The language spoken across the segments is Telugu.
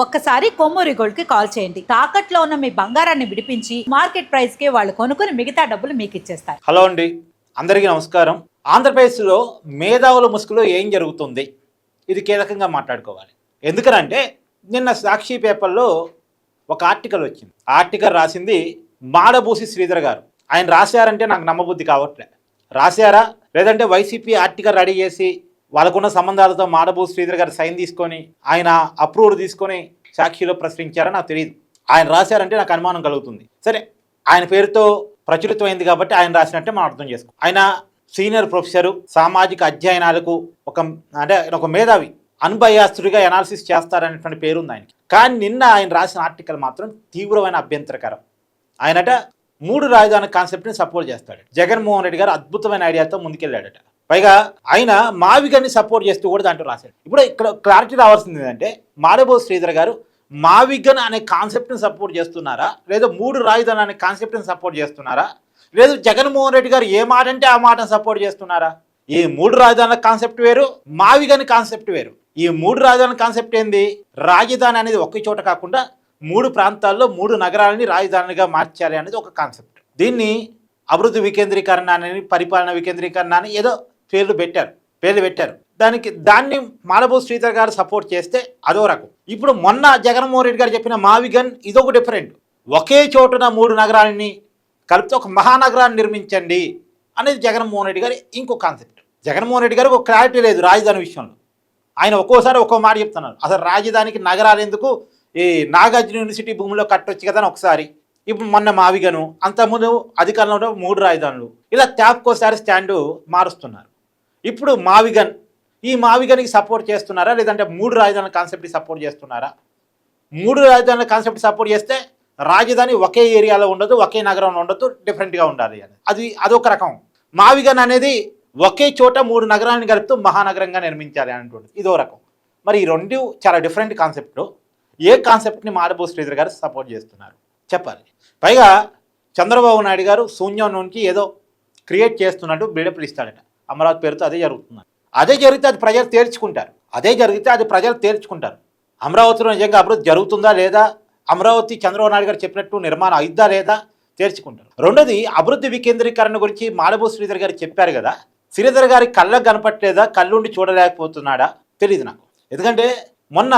ఒక్కసారి కొమ్మూరి గోల్డ్ కి కాల్ చేయండి. తాకట్లో ఉన్న మీ బంగారాన్ని విడిపించి మార్కెట్ ప్రైస్ కి వాళ్ళు కొనుక్కుని మిగతా డబ్బులు మీకు ఇచ్చేస్తారు. హలో అండి, అందరికీ నమస్కారం. ఆంధ్రప్రదేశ్లో మేధావుల ముసుగులో ఏం జరుగుతుంది, ఇది కీలకంగా మాట్లాడుకోవాలి. ఎందుకనంటే నిన్న సాక్షి పేపర్లో ఒక ఆర్టికల్ వచ్చింది. ఆర్టికల్ రాసింది మాడబూసి శ్రీధర్ గారు. ఆయన రాశారంటే నాకు నమ్మబుద్ధి కావట్లే. రాశారా లేదంటే వైసీపీ ఆర్టికల్ రెడీ చేసి వాళ్ళకున్న సంబంధాలతో మాడబూసి శ్రీధర్ గారు సైన్ తీసుకొని ఆయన అప్రూవ్డ్ తీసుకొని సాక్షిలో ప్రశ్నించారా నాకు తెలియదు. ఆయన రాశారంటే నాకు అనుమానం కలుగుతుంది. సరే, ఆయన పేరుతో ప్రచురితమైంది కాబట్టి ఆయన రాసినట్టే మనం అర్థం చేసుకో. ఆయన సీనియర్ ప్రొఫెసరు, సామాజిక అధ్యయనాలకు ఒక మేధావి, అన్బయాస్డ్గా అనాలిసిస్ చేస్తారనేటువంటి పేరు ఉంది ఆయనకి. కానీ నిన్న ఆయన రాసిన ఆర్టికల్ మాత్రం తీవ్రమైన అభ్యంతరకరం. ఆయనట 3 రాజధాని కాన్సెప్ట్ని సపోర్ట్ చేస్తాడు. జగన్మోహన్ రెడ్డి గారు అద్భుతమైన ఐడియాతో ముందుకెళ్ళాడట. పైగా ఆయన మావిగన్ని సపోర్ట్ చేస్తూ కూడా దాంట్లో రాశాడు. ఇప్పుడు ఇక్కడ క్లారిటీ రావాల్సింది ఏంటంటే మాడబోసి శ్రీధర్ గారు మావిగన్ అనే కాన్సెప్ట్ని సపోర్ట్ చేస్తున్నారా, లేదా 3 రాజధాని అనే కాన్సెప్ట్ని సపోర్ట్ చేస్తున్నారా, లేదు జగన్మోహన్ రెడ్డి గారు ఏ మాట అంటే ఆ మాటను సపోర్ట్ చేస్తున్నారా? ఈ 3 రాజధానుల కాన్సెప్ట్ వేరు, మావిగన్ కాన్సెప్ట్ వేరు. ఈ 3 రాజధానుల కాన్సెప్ట్ ఏంది? రాజధాని అనేది ఒకే చోట కాకుండా 3 ప్రాంతాల్లో 3 నగరాలని రాజధానిగా మార్చాలి అనేది ఒక కాన్సెప్ట్. దీన్ని అభివృద్ధి వికేంద్రీకరణ అని, పరిపాలన వికేంద్రీకరణ అని ఏదో పేర్లు పెట్టారు. దాన్ని మాడబోసి శ్రీధర్ గారు సపోర్ట్ చేస్తే అదో రకం. ఇప్పుడు మొన్న జగన్మోహన్ రెడ్డి గారు చెప్పిన మావిగన్ ఇదొక డిఫరెంట్. ఒకే చోటున 3 నగరాలని కలిపితే ఒక మహానగరాన్ని నిర్మించండి అనేది జగన్మోహన్ రెడ్డి గారి ఇంకో కాన్సెప్ట్. జగన్మోహన్ రెడ్డి గారికి ఒక క్లారిటీ లేదు రాజధాని విషయంలో. ఆయన ఒక్కోసారి ఒక్కో మాట చెప్తున్నారు. అసలు రాజధానికి నగరాలు ఎందుకు, ఈ నాగార్జున యూనివర్సిటీ భూమిలో కట్టొచ్చు కదా అని ఒకసారి. ఇప్పుడు మొన్న మావిగను, అంతకుముందు అధికారంలో 3 రాజధానులు, ఇలా ట్యాప్కోసారి స్టాండు మారుస్తున్నారు. ఇప్పుడు మావిగన్, ఈ మావిగన్కి సపోర్ట్ చేస్తున్నారా లేదంటే 3 రాజధానుల కాన్సెప్ట్కి సపోర్ట్ చేస్తున్నారా? 3 రాజధానుల కాన్సెప్ట్ సపోర్ట్ చేస్తే రాజధాని ఒకే ఏరియాలో ఉండదు, ఒకే నగరంలో ఉండదు, డిఫరెంట్గా ఉండాలి అని అదొక రకం. మావిగన్ అనేది ఒకే చోట 3 నగరాలను కలుపుతూ మహానగరంగా నిర్మించాలి అనేటువంటిది ఇదో రకం. మరి ఈ రెండు చాలా డిఫరెంట్ కాన్సెప్ట్లు. ఏ కాన్సెప్ట్ని మాడబోసి శ్రీధర్ గారు సపోర్ట్ చేస్తున్నారు చెప్పాలి. పైగా చంద్రబాబు నాయుడు గారు శూన్యం నుంచి ఏదో క్రియేట్ చేస్తున్నట్టు బిల్డప్లు ఇస్తాడట. అమరావతి పేరుతో అదే జరుగుతుంది. అదే జరిగితే అది ప్రజలు తేల్చుకుంటారు. అమరావతిలో నిజంగా అభివృద్ధి జరుగుతుందా లేదా, అమరావతి చంద్రబాబు నాయుడు గారు చెప్పినట్టు నిర్మాణం అయిద్దా లేదా తేల్చుకుంటారు. రెండోది, అభివృద్ధి వికేంద్రీకరణ గురించి మాడబోసి శ్రీధర్ గారు చెప్పారు కదా. శ్రీధర్ గారి కళ్ళకు కనపట్లేదా, కళ్ళుండి చూడలేకపోతున్నాడా తెలియదు నాకు. ఎందుకంటే మొన్న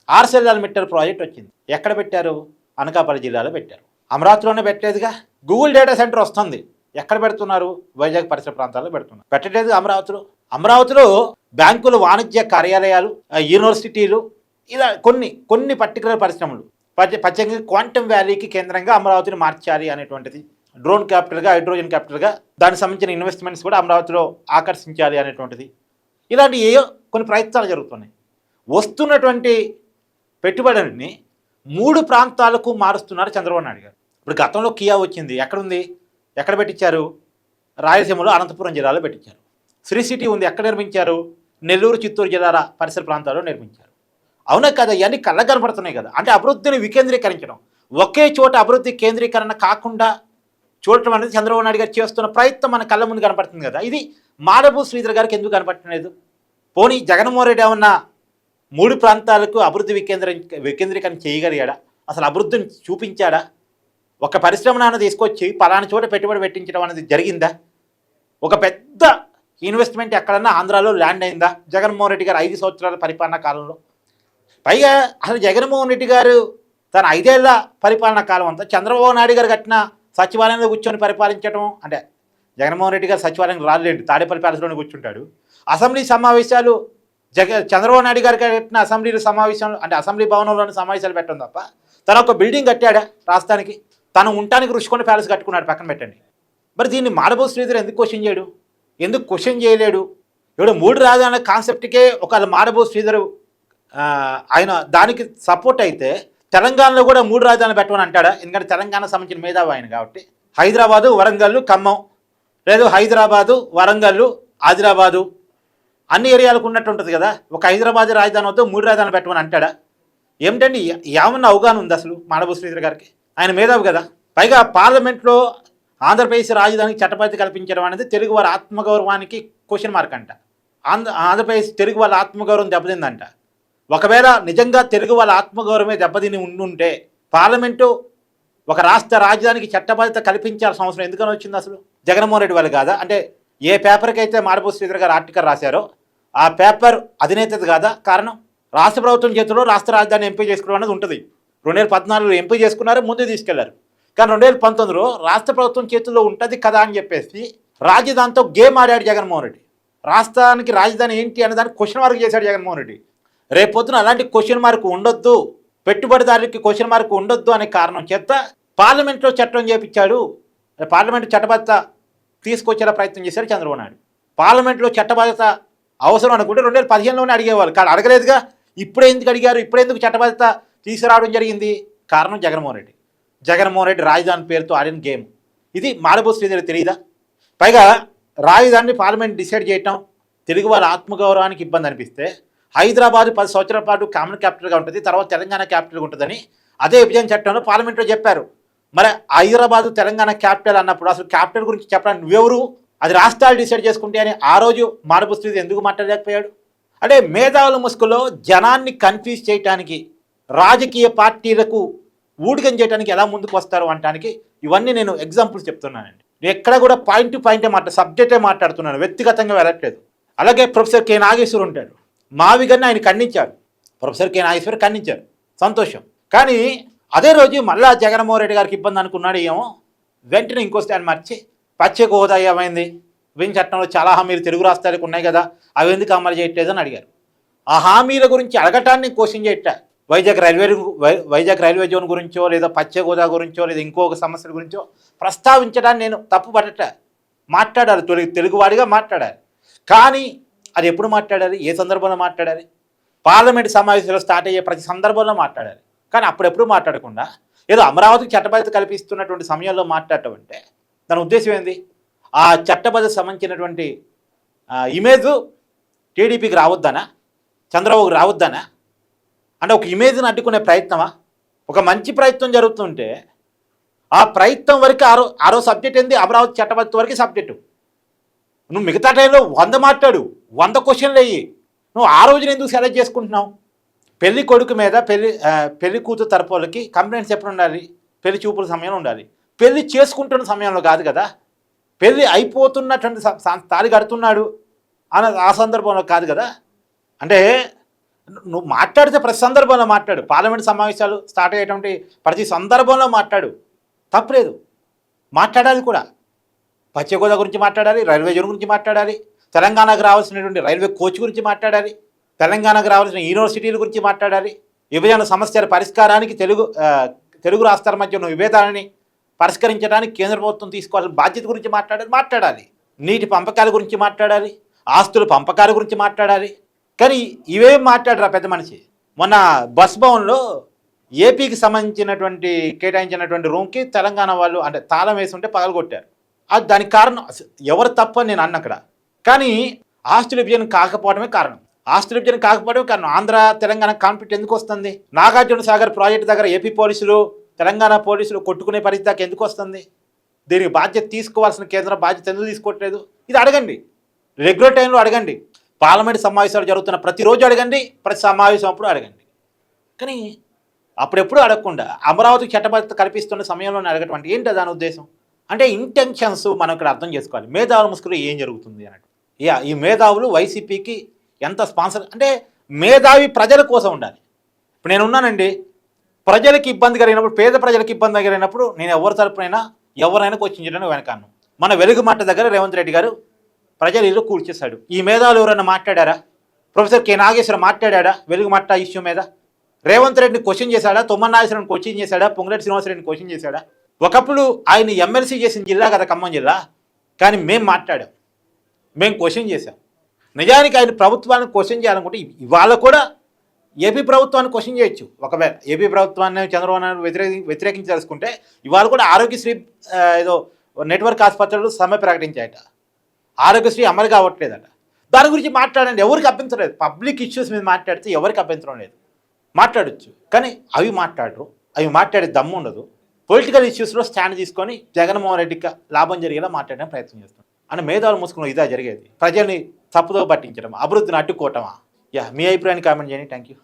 ArcelorMittal ప్రాజెక్ట్ వచ్చింది. ఎక్కడ పెట్టారు? అనకాపల్లి జిల్లాలో పెట్టారు. అమరావతిలోనే పెట్టలేదుగా. గూగుల్ డేటా సెంటర్ వస్తుంది, ఎక్కడ పెడుతున్నారు? వైజాగ్ పరిసర ప్రాంతాల్లో పెడుతున్నారు. పెట్టలేదు అమరావతిలో బ్యాంకులు, వాణిజ్య కార్యాలయాలు, యూనివర్సిటీలు, ఇలా కొన్ని పర్టికులర్ పరిశ్రమలు, ప్రత్యేకంగా క్వాంటమ్ వ్యాలీకి కేంద్రంగా అమరావతిని మార్చాలి అనేటువంటిది, డ్రోన్ క్యాపిటల్గా, హైడ్రోజన్ క్యాపిటల్గా దానికి సంబంధించిన ఇన్వెస్ట్మెంట్స్ కూడా అమరావతిలో ఆకర్షించాలి అనేటువంటిది, ఇలాంటి ఏయో కొన్ని ప్రయత్నాలు జరుగుతున్నాయి. వస్తున్నటువంటి పెట్టుబడులని 3 ప్రాంతాలకు మారుస్తున్నారు చంద్రబాబు నాయుడు గారు. ఇప్పుడు గతంలో కియా వచ్చింది, ఎక్కడుంది? ఎక్కడ పెట్టించారు? రాయలసీమలో అనంతపురం జిల్లాలో పెట్టించారు. శ్రీ సిటీ ఉంది, ఎక్కడ నిర్మించారు? నెల్లూరు, చిత్తూరు జిల్లాల పరిసర ప్రాంతాల్లో నిర్మించారు. అవునా కదా? ఇవన్నీ కళ్ళ కనపడుతున్నాయి కదా. అంటే అభివృద్ధిని వికేంద్రీకరించడం, ఒకే చోట అభివృద్ధి కేంద్రీకరణ కాకుండా చూడటం అనేది చంద్రబాబు నాయుడు గారు చేస్తున్న ప్రయత్నం మన కళ్ళ ముందు కనపడుతుంది కదా. ఇది మాడబోసి శ్రీధర్ గారికి ఎందుకు కనపడలేదు? పోనీ జగన్మోహన్ రెడ్డి ఏమన్నా 3 ప్రాంతాలకు అభివృద్ధి వికేంద్రీకరణ చేయగలిగాడా? అసలు అభివృద్ధిని చూపించాడా? ఒక పరిశ్రమను తీసుకొచ్చి పలానా చోట పెట్టుబడి పెట్టించడం అనేది జరిగిందా? ఒక పెద్ద ఇన్వెస్ట్మెంట్ ఎక్కడన్నా ఆంధ్రాలో ల్యాండ్ అయిందా జగన్మోహన్ రెడ్డి గారు 5 సంవత్సరాల పరిపాలనా కాలంలో? పైగా అసలు జగన్మోహన్ రెడ్డి గారు తన 5 ఏళ్ల పరిపాలనా కాలం అంతా చంద్రబాబు నాయుడు గారు కట్టిన సచివాలయంలో కూర్చొని పరిపాలించడం, అంటే జగన్మోహన్ రెడ్డి గారు సచివాలయం రాలేండి, తాడేపల్లి ప్యాలెస్లోనే కూర్చుంటాడు. అసెంబ్లీ సమావేశాలు చంద్రబాబు నాయుడు గారికి కట్టిన అసెంబ్లీ సమావేశంలో, అంటే అసెంబ్లీ భవనంలోని సమావేశాలు పెట్టడం తప్ప తను ఒక బిల్డింగ్ కట్టాడా రాష్ట్రానికి? తను ఉండటానికి రుషికొండ ప్యాలెస్ కట్టుకున్నాడు, పక్కన పెట్టండి. మరి దీన్ని మాడబోసి శ్రీధర్ ఎందుకు క్వశ్చన్ చేయలేడు? ఇప్పుడు 3 రాజధానుల కాన్సెప్ట్కే ఒక మాడబోసి శ్రీధర్ ఆయన దానికి సపోర్ట్ అయితే తెలంగాణలో కూడా 3 రాజధానులు పెట్టమని అంటాడా? ఎందుకంటే తెలంగాణ సంబంధించిన మేధావి ఆయన కాబట్టి. హైదరాబాదు, వరంగల్, ఖమ్మం, లేదు హైదరాబాదు, వరంగల్, ఆదిలాబాదు అన్ని ఏరియాలకు ఉన్నట్టు ఉంటుంది కదా. ఒక హైదరాబాద్ రాజధాని వద్ద 3 రాజధానులు పెట్టమని అంటాడా? ఏమిటండి, ఏమన్నా అవగాహన ఉంది అసలు మాడబోసి శ్రీధర్ గారికి? ఆయన మేధావి కదా. పైగా పార్లమెంట్లో ఆంధ్రప్రదేశ్ రాజధానికి చట్టపరిధి కల్పించడం అనేది తెలుగు వారి ఆత్మగౌరవానికి క్వశ్చన్ మార్క్ అంట. ఆంధ్రప్రదేశ్ తెలుగు వాళ్ళ ఆత్మగౌరవం దెబ్బతిందంట. ఒకవేళ నిజంగా తెలుగు వాళ్ళ ఆత్మగౌరవమే దెబ్బతిని ఉండుంటే పార్లమెంటు ఒక రాష్ట్ర రాజధానికి చట్టబద్ధత కల్పించాల్సిన అవసరం ఎందుకని వచ్చింది అసలు? జగన్మోహన్ రెడ్డి వాళ్ళు కాదా? అంటే ఏ పేపర్కి అయితే మాడభూ శ్రీధర్ గారు ఆర్టికల్ రాశారో ఆ పేపర్ అధినేతది కాదా కారణం? రాష్ట్ర ప్రభుత్వం చేతిలో రాష్ట్ర రాజధాని ఎంపీ చేసుకోవడం అనేది ఉంటుంది. 2014లో ఎంపీ చేసుకున్నారు, ముందు తీసుకెళ్లారు. కానీ 2019లో రాష్ట్ర ప్రభుత్వం చేతుల్లో ఉంటుంది కదా అని చెప్పేసి రాజధానితో గేమ్ ఆడాడు జగన్మోహన్ రెడ్డి. రాష్ట్రానికి రాజధాని ఏంటి అనే దానికి క్వశ్చన్ మార్క్ చేశాడు జగన్మోహన్ రెడ్డి. రేపొద్దున అలాంటి క్వశ్చన్ మార్క్ ఉండొద్దు, పెట్టుబడిదారులకి క్వశ్చన్ మార్క్ ఉండొద్దు అనే కారణం చేత పార్లమెంట్లో చట్టం చేపించాడు. పార్లమెంటు చట్టబద్ధత తీసుకొచ్చేలా ప్రయత్నం చేశారు చంద్రబాబు నాయుడు. పార్లమెంట్లో చట్టబద్ధత అవసరం అనుకుంటే 2015లోనే అడిగేవాళ్ళు, కానీ అడగలేదుగా. ఇప్పుడే ఎందుకు అడిగారు? ఇప్పుడే ఎందుకు చట్టబద్ధత తీసుకురావడం జరిగింది? కారణం జగన్మోహన్ రెడ్డి. జగన్మోహన్ రెడ్డి రాజధాని పేరుతో ఆడిన గేమ్ ఇది. మాడభూ శ్రీధర్ తెలియదా? పైగా రాజధానిని పార్లమెంట్ డిసైడ్ చేయటం తెలుగు వాళ్ళ ఆత్మగౌరవానికి ఇబ్బంది అనిపిస్తే హైదరాబాద్ 10 సంవత్సరాల పాటు కామన్ క్యాపిటల్గా ఉంటుంది, తర్వాత తెలంగాణ క్యాపిటల్గా ఉంటుందని అదే విభజన చట్టంలో పార్లమెంట్లో చెప్పారు. మరి హైదరాబాద్ తెలంగాణ క్యాపిటల్ అన్నప్పుడు అసలు క్యాపిటల్ గురించి చెప్పడానికి నువ్వెవరు? అది రాష్ట్రాలు డిసైడ్ చేసుకుంటే అని ఆ రోజు మాడభూ శ్రీధర్ ఎందుకు మాట్లాడలేకపోయాడు? అంటే మేధావుల ముసుగులో జనాన్ని కన్ఫ్యూజ్ చేయడానికి, రాజకీయ పార్టీలకు ఊడిగం చేయడానికి ఎలా ముందుకు వస్తారు అనడానికి ఇవన్నీ నేను ఎగ్జాంపుల్స్ చెప్తున్నానండి. ఎక్కడ కూడా పాయింట్ టు పాయింటే సబ్జెక్టే మాట్లాడుతున్నాను, వ్యక్తిగతంగా వెళ్ళట్లేదు. అలాగే ప్రొఫెసర్ కె నాగేశ్వర్ ఉంటాడు, మావిగన్ని ఆయన ఖండించారు. ప్రొఫెసర్ కె నాగేశ్వర్ ఖండించారు, సంతోషం. కానీ అదే రోజు మళ్ళా జగన్మోహన్ రెడ్డి గారికి ఇబ్బంది అనుకున్నాడు ఏమో, వెంటనే ఇంకో స్టాండ్ మార్చి ప్రత్యేక హోదా ఏమైంది, విభజన చట్టంలో చాలా హామీలు తెలుగు రాష్ట్రాలకు ఉన్నాయి కదా, అవి ఎందుకు అమలు చేయట్లేదని అడిగారు. ఆ హామీల గురించి అడగటాన్ని క్వశ్చన్ చేయట. వైజాగ్ రైల్వే జోన్ గురించో లేదా ప్రత్యేక హోదా గురించో లేదా ఇంకొక సమస్యల గురించో ప్రస్తావించడాన్ని నేను తప్పు పడట. మాట్లాడాలి, తెలుగువాడిగా మాట్లాడాలి. కానీ అది ఎప్పుడు మాట్లాడాలి, ఏ సందర్భంలో మాట్లాడాలి? పార్లమెంట్ సమావేశాలు స్టార్ట్ అయ్యే ప్రతి సందర్భంలో మాట్లాడాలి. కానీ అప్పుడెప్పుడు మాట్లాడకుండా ఏదో అమరావతికి చట్టబద్ధత కల్పిస్తున్నటువంటి సమయంలో మాట్లాడటం అంటే దాని ఉద్దేశం ఏంది? ఆ చట్టబద్ధత సంబంధించినటువంటి ఇమేజ్ టీడీపీకి రావద్దనా, చంద్రబాబుకి రావద్దనా? అంటే ఒక ఇమేజ్ని అడ్డుకునే ప్రయత్నమా? ఒక మంచి ప్రయత్నం జరుగుతుంటే ఆ ప్రయత్నం వరకు ఆరో సబ్జెక్ట్ ఏంది? అమరావతి చట్టబద్ధత వరకు సబ్జెక్టు. నువ్వు మిగతా టైంలో 100 మాట్లాడు, 100 క్వశ్చన్లు అయ్యి నువ్వు ఆ రోజున ఎందుకు సెలెక్ట్ చేసుకుంటున్నావు? పెళ్లి కొడుకు మీద పెళ్లి కూతురు తరపు వాళ్ళకి కంప్లైంట్స్ ఎప్పుడు ఉండాలి? పెళ్లి చూపుల సమయంలో ఉండాలి, పెళ్లి చేసుకుంటున్న సమయంలో కాదు కదా. పెళ్ళి అయిపోతున్నటువంటి తాళి కడుతున్నాడు అన్న ఆ సందర్భంలో కాదు కదా. అంటే నువ్వు మాట్లాడితే ప్రతి సందర్భంలో మాట్లాడు, పార్లమెంట్ సమావేశాలు స్టార్ట్ అయ్యేటువంటి ప్రతి సందర్భంలో మాట్లాడు, తప్పలేదు. మాట్లాడాలి కూడా. పశ్చిమ గోదావరి గురించి మాట్లాడాలి, రైల్వే జోన్ గురించి మాట్లాడాలి, తెలంగాణకు రావాల్సినటువంటి రైల్వే కోచ్ గురించి మాట్లాడాలి, తెలంగాణకు రావాల్సిన యూనివర్సిటీల గురించి మాట్లాడాలి, విభజన సమస్యల పరిష్కారానికి తెలుగు రాష్ట్రాల మధ్య ఉన్న విభేదాలని పరిష్కరించడానికి కేంద్ర ప్రభుత్వం తీసుకోవాల్సిన బాధ్యత గురించి మాట్లాడాలి, నీటి పంపకాల గురించి మాట్లాడాలి, ఆస్తుల పంపకాల గురించి మాట్లాడాలి. కానీ ఇవేం మాట్లాడరా పెద్ద మనిషి. మొన్న బస్ భవన్లో ఏపీకి సంబంధించినటువంటి కేటాయించినటువంటి రూమ్కి తెలంగాణ వాళ్ళు అంటే తాళం వేసి ఉంటే పగలగొట్టారు. అది దానికి కారణం ఎవరు తప్ప నేను అన్న అక్కడ. కానీ ఆస్తుల విభజన కాకపోవడమే కారణం. ఆంధ్ర తెలంగాణ కాన్ఫ్లిక్ట్ ఎందుకు వస్తుంది? నాగార్జున సాగర్ ప్రాజెక్టు దగ్గర ఏపీ పోలీసులు తెలంగాణ పోలీసులు కొట్టుకునే పరిస్థితి దాకా ఎందుకు వస్తుంది? దీనికి బాధ్యత తీసుకోవాల్సిన కేంద్రం బాధ్యత ఎందుకు తీసుకోవట్లేదు? ఇది అడగండి, రెగ్యులర్ టైంలో అడగండి, పార్లమెంట్ సమావేశాలు జరుగుతున్న ప్రతిరోజు అడగండి, ప్రతి సమావేశం అప్పుడు అడగండి. కానీ అప్పుడెప్పుడు అడగకుండా అమరావతికి చట్టబద్ధత కల్పిస్తున్న సమయంలోనే అడగటువంటి ఏంటి దాని ఉద్దేశం? అంటే ఇంటెన్షన్స్ మనం ఇక్కడ అర్థం చేసుకోవాలి. మేధావుల ముసుగులో ఏం జరుగుతుంది అన్నట్టు. ఈ మేధావులు వైసీపీకి ఎంత స్పాన్సర్ అంటే మేధావి ప్రజల కోసం ఉండాలి. ఇప్పుడు నేను ఉన్నానండి, ప్రజలకి ఇబ్బంది కలిగినప్పుడు, పేద ప్రజలకు ఇబ్బంది కలిగినప్పుడు నేను ఎవరి తరపునైనా ఎవరైనా క్వశ్చన్ చేయడానికి వెనకాను. మన వెలుగుమట్ట దగ్గర రేవంత్ రెడ్డి గారు ప్రజలు ఇల్లు కూల్చేశాడు. ఈ మేధావులు ఎవరైనా మాట్లాడారా? ప్రొఫెసర్ కె నాగేశ్వర మాట్లాడా వెలుగుమట్ట ఇష్యూ మీద? రేవంత్ రెడ్డిని క్వశ్చన్ చేశాడా? తొమ్మన నాగేశ్వరని క్వశ్చన్ చేశాడా? పొంగులేటి శ్రీనివాసరెడ్డిని క్వశ్చన్ చేశాడా? ఒకప్పుడు ఆయన ఎమ్మెల్సీ చేసిన జిల్లా కదా ఖమ్మం జిల్లా. కానీ మేము మాట్లాడాం, మేము క్వశ్చన్ చేశాం. నిజానికి ఆయన ప్రభుత్వాన్ని క్వశ్చన్ చేయాలనుకుంటే ఇవాళ కూడా ఏపీ ప్రభుత్వాన్ని క్వశ్చన్ చేయొచ్చు. ఒకవేళ ఏపీ ప్రభుత్వాన్ని చంద్రబాబు నాయుడు వ్యతిరేకించాల్సుకుంటే ఇవాళ కూడా ఆరోగ్యశ్రీ ఏదో నెట్వర్క్ ఆసుపత్రులు సమ్మె ప్రకటించాయట, ఆరోగ్యశ్రీ అమలు కావట్లేదట. దాని గురించి మాట్లాడండి, ఎవరికి అభ్యంతరం లేదు. పబ్లిక్ ఇష్యూస్ మీద మాట్లాడితే ఎవరికి అభ్యంతరం లేదు, మాట్లాడచ్చు. కానీ అవి మాట్లాడరు, అవి మాట్లాడే దమ్ము ఉండదు. పొలిటికల్ ఇష్యూస్లో స్టాండ్ తీసుకొని జగన్మోహన్ రెడ్డికి లాభం జరిగేలా మాట్లాడడానికి ప్రయత్నం చేస్తాం. అని మేధావులు మూసుకున్న ఇదా జరిగేది. ప్రజల్ని తప్పుదో పట్టించడం, అభివృద్ధిని అడ్డుకోవటమా? మీ అభిప్రాయాన్ని కామెంట్ చేయండి. Thank you.